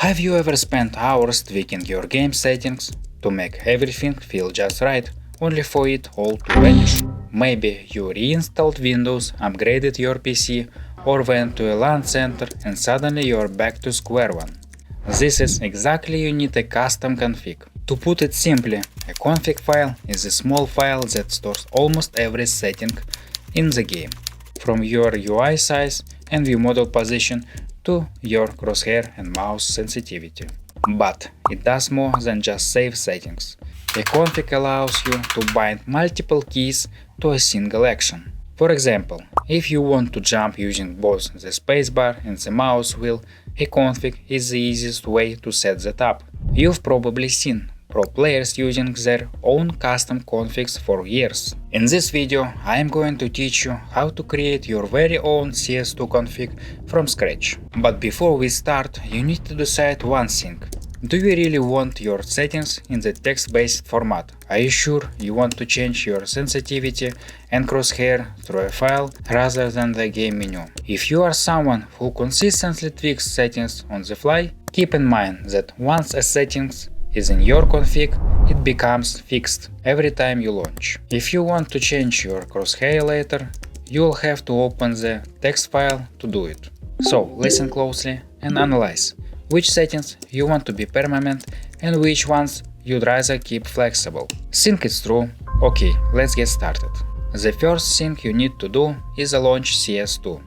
Have you ever spent hours tweaking your game settings to make everything feel just right, only for it all to vanish? Maybe you reinstalled Windows, upgraded your PC, or went to a LAN center and suddenly you're back to square one. This is exactly you need a custom config. To put it simply, a config file is a small file that stores almost every setting in the game, from your UI size and view model position to your crosshair and mouse sensitivity. But it does more than just save settings. A config allows you to bind multiple keys to a single action. For example, if you want to jump using both the spacebar and the mouse wheel, a config is the easiest way to set that up. You've probably seen pro players using their own custom configs for years. In this video, I am going to teach you how to create your very own CS2 config from scratch. But before we start, you need to decide one thing. Do you really want your settings in the text-based format? Are you sure you want to change your sensitivity and crosshair through a file rather than the game menu? If you are someone who consistently tweaks settings on the fly, keep in mind that once a settings is in your config, it becomes fixed every time you launch. If you want to change your crosshair later, you'll have to open the text file to do it. So listen closely and analyze which settings you want to be permanent and which ones you'd rather keep flexible. Think it through. Okay, let's get started. The first thing you need to do is launch CS2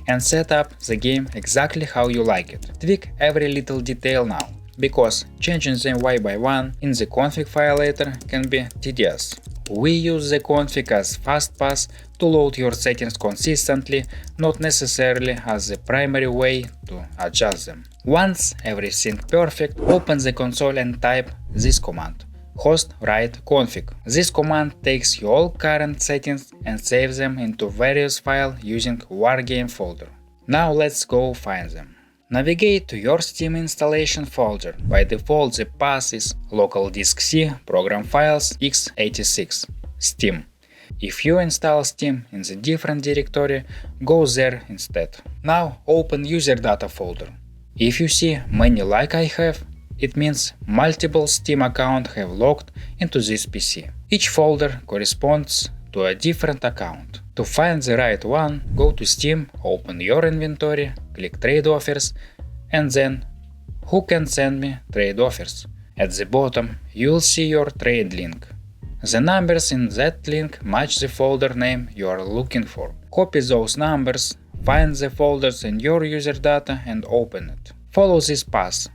and set up the game exactly how you like it. Tweak every little detail now, because changing them one by one in the config file later can be tedious. We use the config as fast pass to load your settings consistently, not necessarily as the primary way to adjust them. Once everything perfect, open the console and type this command: host write config. This command takes your all current settings and saves them into various files using wargame folder. Now let's go find them. Navigate to your Steam installation folder. By default the path is local disk C, program files x86, Steam. If you install Steam in the different directory, go there instead. Now open user data folder. If you see many like I have, it means multiple Steam accounts have logged into this PC. Each folder corresponds to a different account. To find the right one, go to Steam, open your inventory, click Trade Offers, and then Who can send me trade offers? At the bottom, you'll see your trade link. The numbers in that link match the folder name you are looking for. Copy those numbers, find the folders in your user data and open it. Follow this path.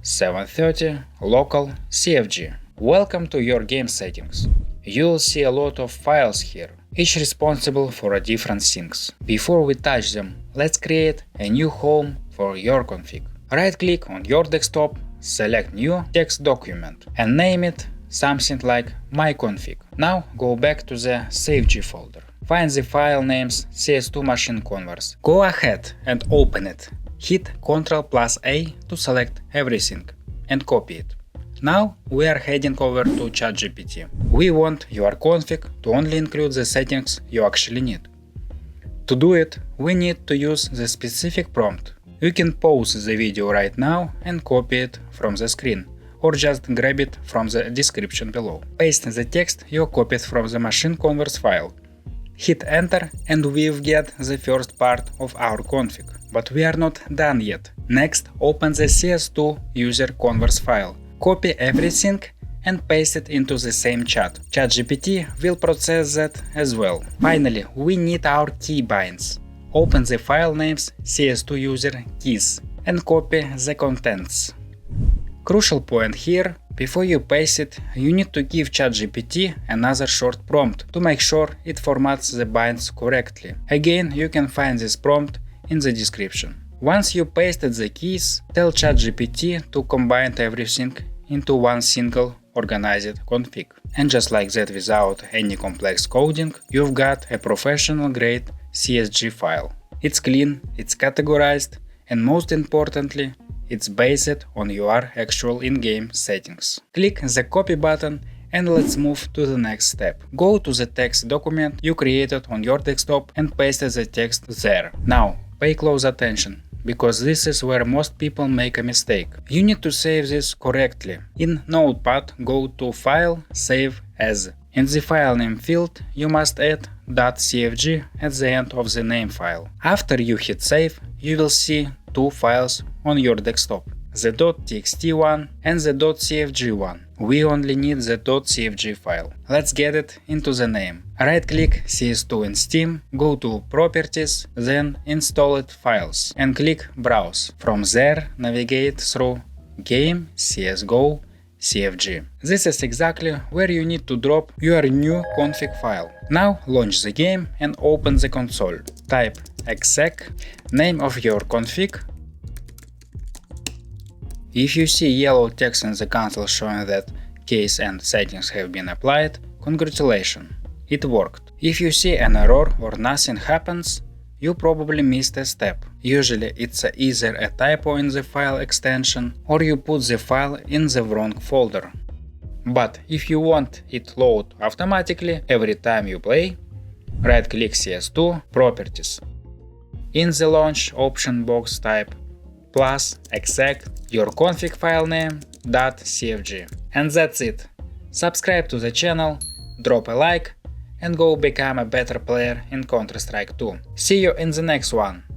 730 local CFG. Welcome to your game settings. You'll see a lot of files here, each responsible for a different things. Before we touch them, let's create a new home for your config. Right-click on your desktop, select New Text Document and name it something like My Config. Now go back to the SafeG folder. Find the file names CS2 machine converse. Go ahead and open it. Hit Ctrl+A to select everything and copy it. Now we are heading over to ChatGPT. We want your config to only include the settings you actually need. To do it, we need to use the specific prompt. You can pause the video right now and copy it from the screen, or just grab it from the description below. Paste the text you copied from the machine converse file. Hit enter and we've get the first part of our config. But we are not done yet. Next, open the CS2 user converse file. Copy everything and paste it into the same chat. ChatGPT will process that as well. Finally, we need our key binds. Open the file names CS2 user keys and copy the contents. Crucial point here, before you paste it, you need to give ChatGPT another short prompt to make sure it formats the binds correctly. Again, you can find this prompt in the description. Once you pasted the keys, tell ChatGPT to combine everything into one single organized config. And just like that, without any complex coding, you've got a professional grade CSG file. It's clean, it's categorized, and most importantly, it's based on your actual in-game settings. Click the copy button and let's move to the next step. Go to the text document you created on your desktop and paste the text there. Now, pay close attention. because this is where most people make a mistake. You need to save this correctly. In Notepad, go to File, Save As. In the file name field, you must add .cfg at the end of the name file. After you hit save, you will see two files on your desktop, the .txt one and the .cfg one. We only need the .cfg file. Let's get it into the name. Right-click CS2 in Steam, go to Properties, then Installed Files and click Browse. From there, navigate through Game, CSGO, CFG. This is exactly where you need to drop your new config file. Now launch the game and open the console. Type exec, name of your config. If you see yellow text in the console showing that case and settings have been applied, congratulations, it worked. If you see an error or nothing happens, you probably missed a step. Usually it's either a typo in the file extension or you put the file in the wrong folder. But if you want it load automatically every time you play, right-click CS2, Properties. In the Launch option box type plus exec your config file name .cfg. And that's it. Subscribe to the channel, drop a like, and go become a better player in Counter-Strike 2. See you in the next one.